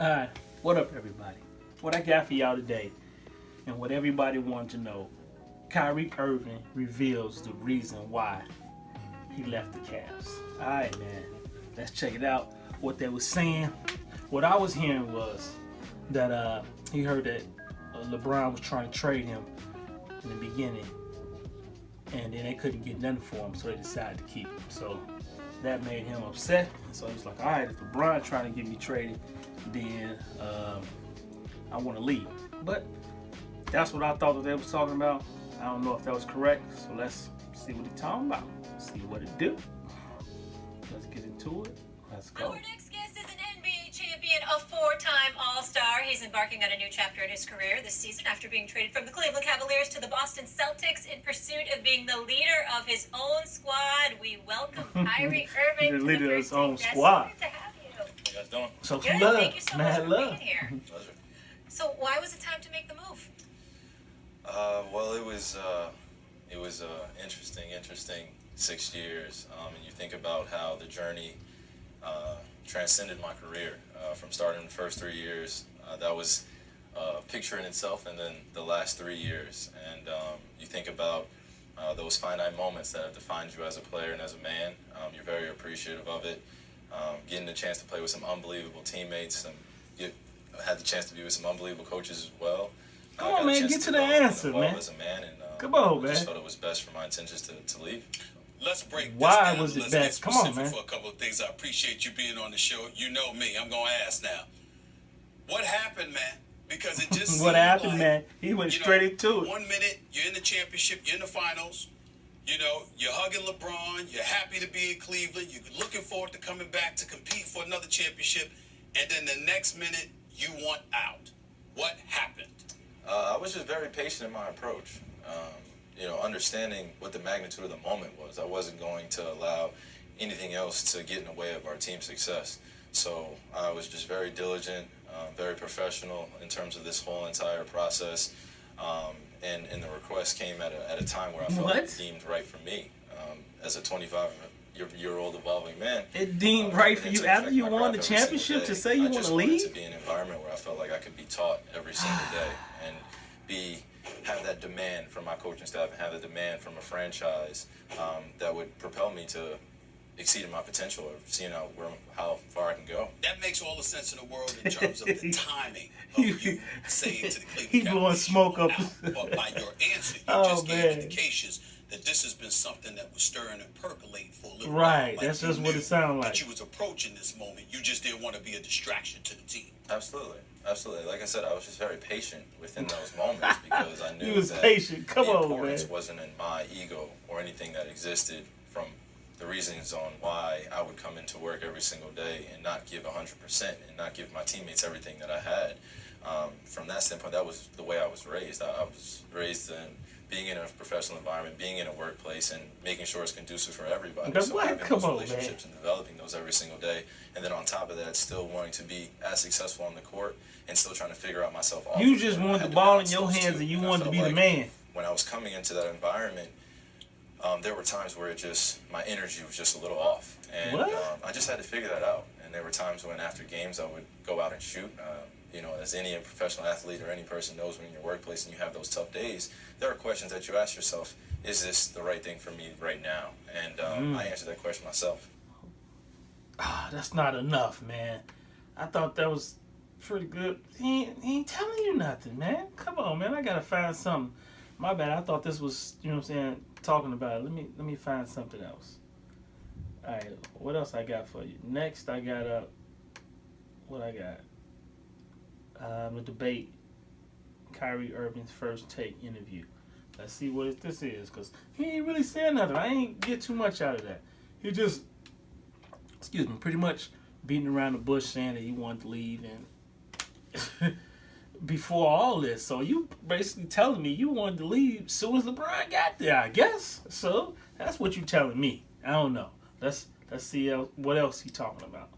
Alright, what up everybody? What I got for y'all today, and what everybody wanted to know, Kyrie Irving reveals the reason why he left the Cavs. Alright man, let's check it out. What they were saying, what I was hearing was that he heard that LeBron was trying to trade him in the beginning, and then they couldn't get nothing for him, so they decided to keep him. So that made him upset. So he was like, alright, if LeBron trying to get me traded, then I want to leave. But that's what I thought that they was talking about. I don't know if that was correct, so let's see what he's talking about. See what it do. Let's get into it. Let's go. Our next guest is an NBA champion, a four-time All-Star. He's embarking on a new chapter in his career this season after being traded from the Cleveland Cavaliers to the Boston Celtics in pursuit of being the leader of his own squad. We welcome Kyrie Irving The leader to the of his first own take. squad. Good to have you. How you guys doing? So Good. love, Thank you so much mad for love. being here. Pleasure. So why was it time to make the move? Well, it was interesting 6 years. And you think about how the journey transcended my career from starting the first 3 years. That was a picture in itself, and then the last 3 years. And you think about those finite moments that have defined you as a player and as a man. You're very appreciative of it. Getting the chance to play with some unbelievable teammates. Had the chance to be with some unbelievable coaches as well. Come on, man, get to the answer, man. As a man, and Come on, I man. just felt it was best for my intentions to leave. Let's break this Why down. was it Let's best? get Come on, specific man. for a couple of things. I appreciate you being on the show. You know me. I'm going to ask now. What happened, man? Because it just What seemed happened, like, man? He went straight into it. 1 minute, you're in the championship, you're in the finals. You know, you're hugging LeBron. You're happy to be in Cleveland. You're looking forward to coming back to compete for another championship. And then the next minute, you want out. What happened? I was just very patient in my approach. Understanding what the magnitude of the moment was. I wasn't going to allow anything else to get in the way of our team's success. So I was just very diligent, very professional in terms of this whole entire process. And the request came at a time where I felt it deemed right for me. As a 25-year-old evolving man. It deemed right for you after you won the championship to say you want to leave? I just wanted to be in an environment where I felt like I could be taught every single day and have that demand from my coaching staff and have the demand from a franchise that would propel me to exceeding my potential or seeing how far I can go. That makes all the sense in the world in terms of the timing of you saying to the Cleveland He blowing smoke up. But by your answer, you Oh, just man. gave indications that this has been something that was stirring and percolating for a little while. Right, Like that's you just what knew it sounded like. that you was approaching this moment. You just didn't want to be a distraction to the team. Absolutely. Like I said, I was just very patient within those moments because I knew You was that patient. Come the on, importance man. wasn't in my ego or anything that existed from the reasons on why I would come into work every single day and not give 100% and not give my teammates everything that I had. From that standpoint, that was the way I was raised. I was raised in being in a professional environment, being in a workplace, and making sure it's conducive for everybody. But So what? having Come those on, relationships and developing those every single day, and then on top of that, still wanting to be as successful on the court and still trying to figure out myself. You just wanted the ball in your hands and you wanted to be the man. When I was coming into that environment, there were times where my energy was just a little off, and I just had to figure that out. And there were times when after games I would go out and shoot. As any professional athlete or any person knows, when you're in your workplace and you have those tough days, there are questions that you ask yourself: is this the right thing for me right now? And I answered that question myself. That's not enough, man. I thought that was pretty good. He ain't telling you nothing, man. Come on, man. I gotta find something. My bad. I thought this was, you know what I'm saying, talking about it. Let me find something else. All right, what else I got for you? Next, I got what I got? The debate. Kyrie Irving's first take interview. Let's see what this is, because he ain't really saying nothing. I ain't get too much out of that. He just, pretty much beating around the bush saying that he wanted to leave and before all this. So you basically telling me you wanted to leave as soon as LeBron got there, I guess. So that's what you telling me. I don't know. Let's see what else he's talking about.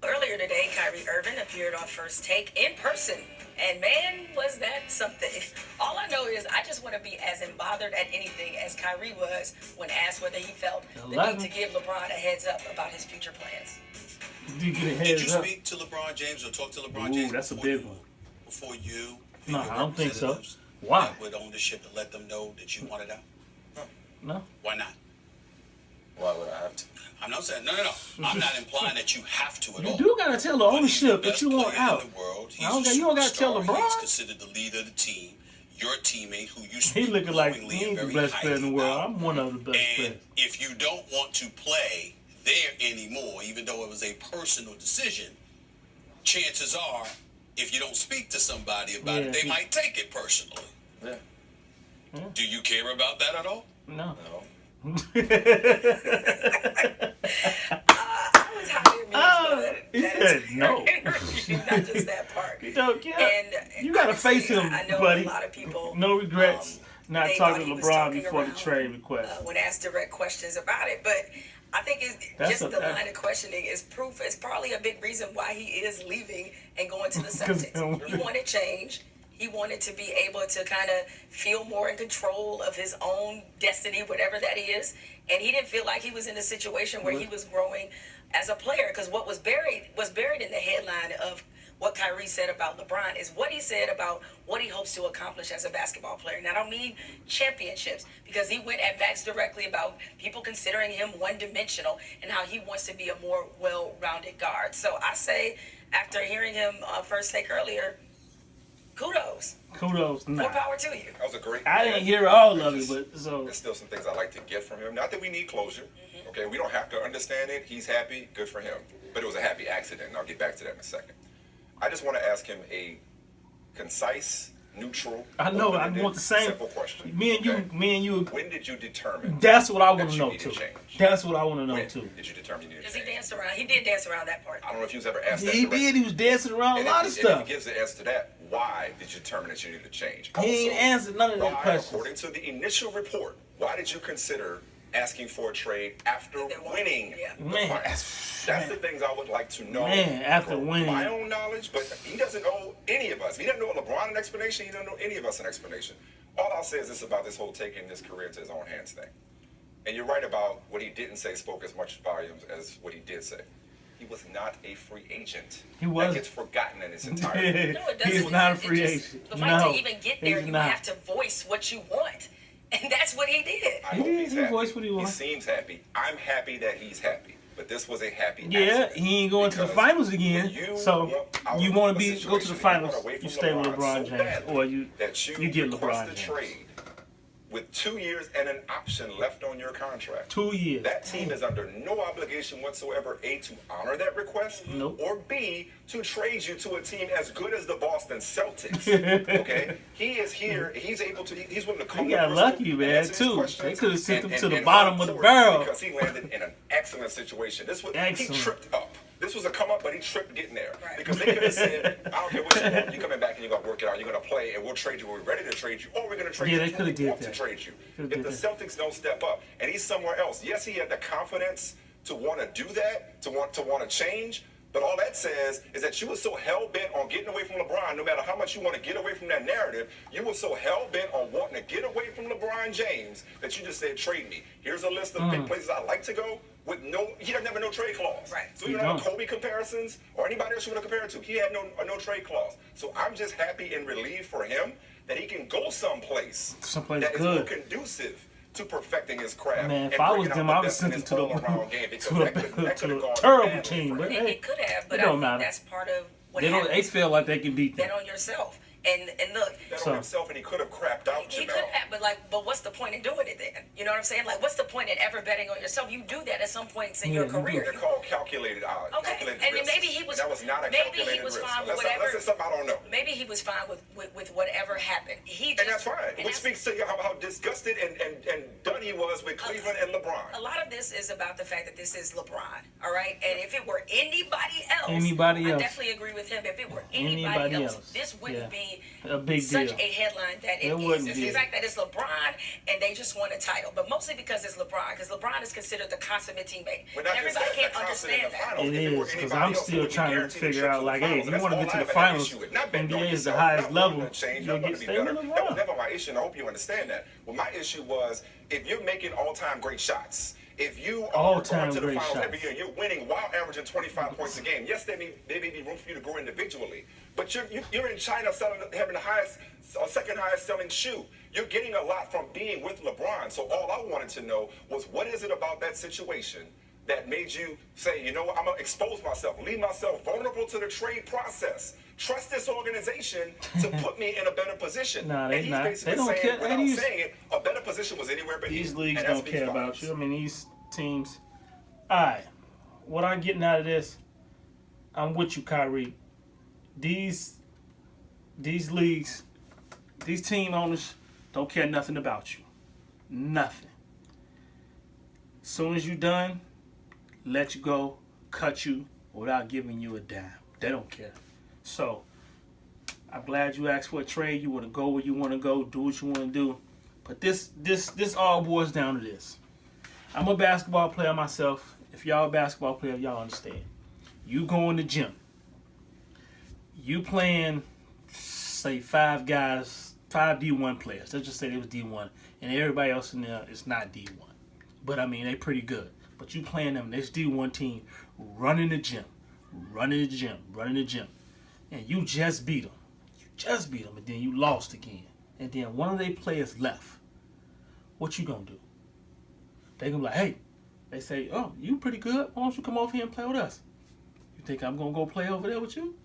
Earlier today, Kyrie Irving appeared on First Take in person. And man, was that something. All I know is I just want to be as unbothered at anything as Kyrie was when asked whether he felt the need to give LeBron a heads up about his future plans. Do you get a Did heads you up? speak to LeBron James or talk to LeBron Ooh, James? that's a before big you- one. Before you and No, your I don't think so. representatives Why? met with ownership to let them know that you wanted out? No. Why not? Why would I have to? I'm not saying no. I'm not implying that you have to at You all. do gotta tell the But he's the ownership that best you want player out. in the world. He's I don't a got- you don't gotta tell superstar. LeBron. He's considered the leader of the team. Your teammate, who you He speak looking like glowingly he and ain't the very best player in the highly world. about. I'm one of the best players. And if you don't want to play there anymore, even though it was a personal decision, chances are, if you don't speak to somebody about it, they might take it personally. Yeah. Do you care about that at all? No. No. I was highly amused by he that said entire no. interview, not just that part. You don't care. And You gotta honestly, face him, I know buddy. a lot of people. No regrets. Not they talking thought to he was LeBron talking before the around, trade request. when asked direct questions about it, but I think That's just a- the line of questioning is proof. It's probably a big reason why he is leaving and going to the 'Cause- Celtics. He wanted change. He wanted to be able to kind of feel more in control of his own destiny, whatever that is. And he didn't feel like he was in a situation where he was growing as a player. Because what was buried in the headline of what Kyrie said about LeBron is what he said about what he hopes to accomplish as a basketball player. And I don't mean championships, because he went at Max directly about people considering him one-dimensional and how he wants to be a more well-rounded guard. So I say, after hearing him first take earlier, kudos. Kudos. More Nah. power to you. That was a great. I didn't hear all of it, Just- but so There's still some things I like to get from him. Not that we need closure. Okay, we don't have to understand it. He's happy. Good for him. But it was a happy accident, and I'll get back to that in a second. I just want to ask him a concise, neutral. I know. I open-ended, want the same. simple question. Me and you. Okay? Me and you. When did you determine? That's what I want that to you know needed too. change? That's what I want to know When too. did you determine you needed Because he change? danced around. He did dance around that part. I don't know if you was ever asked that. He directly. did. He was dancing around a And lot if of he- and if stuff. he gives the answer to that, why did you determine that you needed to change? He ain't Also, answered none of them why, questions. according to the initial report, why did you consider asking for a trade after They won. winning Yeah. the Man, finals? That's the things I would like to know. Man, after from winning. my own knowledge, but he doesn't owe any of us. He doesn't owe LeBron an explanation. He doesn't owe any of us an explanation. All I'll say is this about this whole taking this career into his own hands thing. And you're right about what he didn't say spoke as much volumes as what he did say. He was not a free agent. He wasn't. That gets forgotten in its entirety. No, it doesn't. He's not a It free just- agent. But No, Mike, to even get there, he's you not. have to voice what you want. And that's what he did. I He hope did. he's He happy. voiced what he wanted. seems happy. I'm happy that he's happy. But this was a happy Yeah, accident. he ain't going to the Because finals again. when you So want out you of want a to go to situation the and finals. want away You from stay with LeBron LeBron so James, badly or you that you get request LeBron a James. trade with 2 years and an option left on your contract. 2 years. That team is under no obligation whatsoever, A, to honor that request, Nope. or B, to trade you to a team as good as the Boston Celtics. Okay? He is here. He's able to, he's willing to come He got to Bristol lucky, and man, answer these too. questions They coulda sent him and- to the and bottom hold of the forth barrel. Because he landed in an excellent situation. He Excellent. tripped up. This was a come up, but he tripped getting there. Right. Because they could have said, I don't care what you want, you're coming back and you're going to work it out, you're going to play, and we'll trade you when we're ready to trade you, or we're going to trade Yeah, you they when coulda we did want to that. trade you. Coulda If did the that. Celtics don't step up, and he's somewhere else, yes, he had the confidence to want to do that, to want to change, but all that says is that you were so hell-bent on getting away from LeBron, no matter how much you want to get away from that narrative, you were so hell-bent on wanting to get away from LeBron James that you just said, trade me. Here's a list of big places I'd like to go with he doesn't have a no trade clause. Right. So you don't have Kobe comparisons or anybody else you want to compare it to. He had a no trade clause. So I'm just happy and relieved for him that he can go someplace that is more good. conducive to perfecting his craft. Man, if and I bringing was out them, the I would best send in him his to the all-around game, because to that could've a gone terrible badly team. for But him. hey, It could have, but it I don't think matter. that's part of what they don't. They happens. feel like they can beat them. Bet on yourself. And look, Bet So- on himself, and he could have crapped out. he Janelle. could have, but what's the point in doing it then? You know what I'm saying? Like, what's the point in ever betting on yourself? You do that at some points in Yeah, your you do. career. They're called calculated odds. Okay, Calculated and then risks. maybe he was. That was not a maybe he calculated was risk. fine with Unless whatever. it's something I don't know. Maybe he was fine with whatever happened. He just, And that's fine. and Which that's- speaks to how disgusted and done he was with Cleveland and LeBron. A lot of this is about the fact that this is LeBron, all right? And if it were anybody else, Anybody I else. definitely agree with him. If it were Anybody anybody else, else, this wouldn't yeah. be A big such deal. a headline that it It is. wouldn't It's be. the fact that it's LeBron and they just won a title, but mostly because it's LeBron, because LeBron is considered the consummate teammate. But not And just everybody that, can't the concept in understand the that. finals. It If were is, because anybody I'm else, still it would be trying to guaranteed figure trip out, to the like, hey, finals. if you That's want to all get to I the have an finals, issue with. Not betting on NBA is the yourself, highest not level. wanting to change, You'll not wanting get to be staying better. with That was LeBron. never my issue, and I hope you understand that. Well, my issue was if you're making all-time great shots, If you are All-time going to the great finals shots. every year, you're winning while averaging 25 points a game. Yes, there may be room for you to grow individually, but you're in China having the highest or second highest selling shoe. You're getting a lot from being with LeBron. So all I wanted to know was, what is it about that situation that made you say, you know what, I'm going to expose myself, leave myself vulnerable to the trade process, trust this organization to put me in a better position? Nah, they and he's not. basically They don't saying, care. without saying it, a better position was anywhere but These here. leagues And that don't speaks care about volumes. you. I mean, these teams. Alright, what I'm getting out of this, I'm with you, Kyrie. These leagues, these team owners don't care nothing about you. Nothing. Soon as you done, let you go, cut you without giving you a dime. They don't care. So, I'm glad you asked for a trade. You want to go where you want to go, do what you want to do. But this all boils down to this. I'm a basketball player myself. If y'all a basketball player, y'all understand. You go in the gym. You playing, say, 5 guys, 5 D1 players. Let's just say they was D1. And everybody else in there is not D1. But, I mean, they pretty good. But you playing them, this D1 team, running the gym. And you just beat them. And then you lost again. And then one of their players left. What you gonna do? They gonna be like, hey, they say, oh, you pretty good. Why don't you come over here and play with us? You think I'm gonna go play over there with you?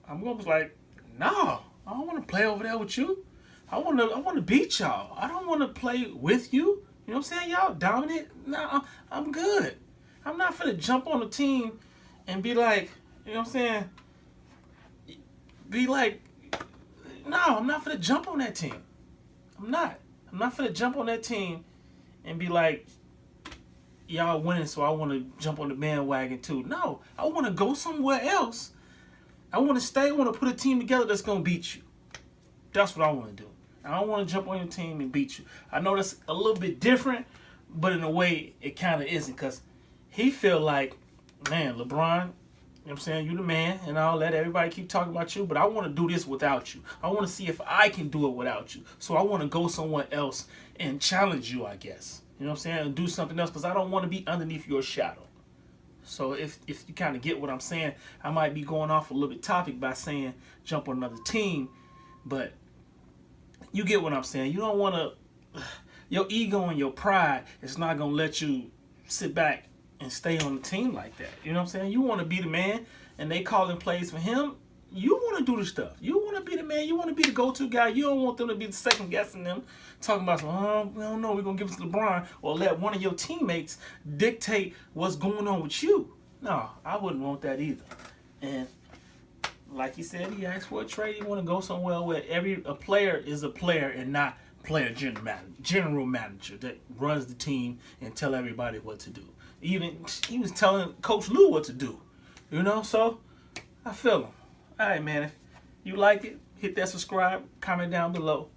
I'm gonna be like, no, I don't want to play over there with you. I want to beat y'all. I don't want to play with you. You know what I'm saying? Y'all dominant. No, I'm good. I'm not finna jump on the team and be like, you know what I'm saying? Be like, no, I'm not finna jump on that team. I'm not finna jump on that team and be like, y'all winning, so I want to jump on the bandwagon too. No, I want to go somewhere else. I want to stay. I want to put a team together that's going to beat you. That's what I want to do. I don't want to jump on your team and beat you. I know that's a little bit different, but in a way, it kind of isn't, because he feel like, man, LeBron, you know what I'm saying, you the man, and I'll let everybody keep talking about you, but I want to do this without you. I want to see if I can do it without you. So I want to go somewhere else and challenge you, I guess. You know what I'm saying? And do something else, because I don't want to be underneath your shadow. So if you kind of get what I'm saying, I might be going off a little bit topic by saying jump on another team, but you get what I'm saying. You don't want to, your ego and your pride is not going to let you sit back and stay on the team like that. You know what I'm saying? You want to be the man, and they calling plays for him. You want to do the stuff. You want to be the man. You want to be the go-to guy. You don't want them to be the second guessing them, talking about, oh, we don't know, we're going to give it to LeBron, or let one of your teammates dictate what's going on with you. No, I wouldn't want that either. And like he said, he asked for a trade. He want to go somewhere where a player is a player and not player general manager that runs the team and tell everybody what to do. Even he was telling Coach Lou what to do. You know, so I feel him. All right, man, if you like it, hit that subscribe, comment down below.